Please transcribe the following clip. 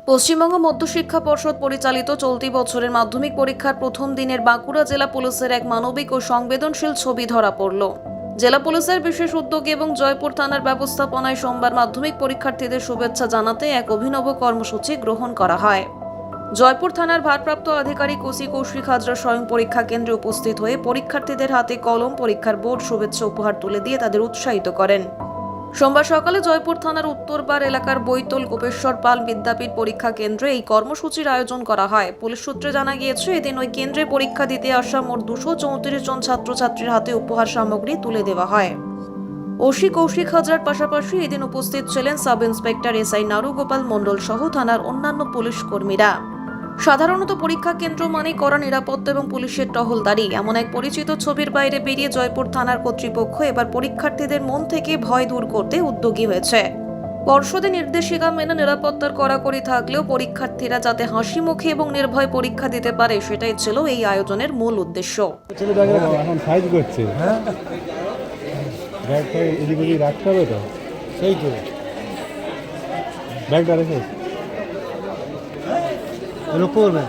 পশ্চিমবঙ্গ মধ্যশিক্ষা পর্ষদ পরিচালিত চলতি বছরের মাধ্যমিক পরীক্ষার প্রথম দিনের বাঁকুড়া জেলা পুলিশের এক মানবিক ও সংবেদনশীল ছবি ধরা পড়ল। জেলা পুলিশের বিশেষ উদ্যোগে এবং জয়পুর থানার ব্যবস্থাপনায় সোমবার মাধ্যমিক পরীক্ষার্থীদের শুভেচ্ছা জানাতে এক অভিনব কর্মসূচি গ্রহণ করা হয়। জয়পুর থানার ভারপ্রাপ্ত আধিকারিক ওসি কৌশিক হাজরা স্বয়ং পরীক্ষা কেন্দ্রে উপস্থিত হয়ে পরীক্ষার্থীদের হাতে কলম, পরীক্ষার বোর্ড, শুভেচ্ছা উপহার তুলে দিয়ে তাদের উৎসাহিত করেন। সোমবার সকালে জয়পুর থানার উত্তরপাড় এলাকার বৈতল গোপেশ্বর পাল বিদ্যাপীঠ পরীক্ষা কেন্দ্রে এই কর্মসূচির আয়োজন করা হয়। পুলিশ সূত্রে জানা গিয়েছে, এদিন ওই কেন্দ্রে পরীক্ষা দিতে আসা মোট 234 জন ছাত্রছাত্রীর হাতে উপহার সামগ্রী তুলে দেওয়া হয়। ওসি কৌশিক হাজরার পাশাপাশি এদিন উপস্থিত ছিলেন সাব ইন্সপেক্টর এসআই নারুগোপাল মণ্ডল সহ থানার অন্যান্য পুলিশ কর্মীরা। সাধারণত পরীক্ষা কেন্দ্র মানে কড়া নিরাপত্তা এবং পুলিশের টহলদারি। এমন এক পরিচিত ছবির বাইরে বেরিয়ে জয়পুর থানার কর্তৃপক্ষ এবার পরীক্ষার্থীদের মন থেকে ভয় দূর করতে উদ্যোগী হয়েছে। পর্ষদের নির্দেশিকা মেনে নিরাপত্তার কড়াকড়ি থাকলেও পরীক্ষার্থীরা যাতে হাসি মুখে এবং নির্ভয় পরীক্ষা দিতে পারে, সেটাই ছিল এই আয়োজনের মূল উদ্দেশ্য। এখন সাইজ করছে, হ্যাঁ ব্যাগটা এদিক ওদিক রাখতে হবে তো, সেই তো ব্যাগটা রেখে করবে।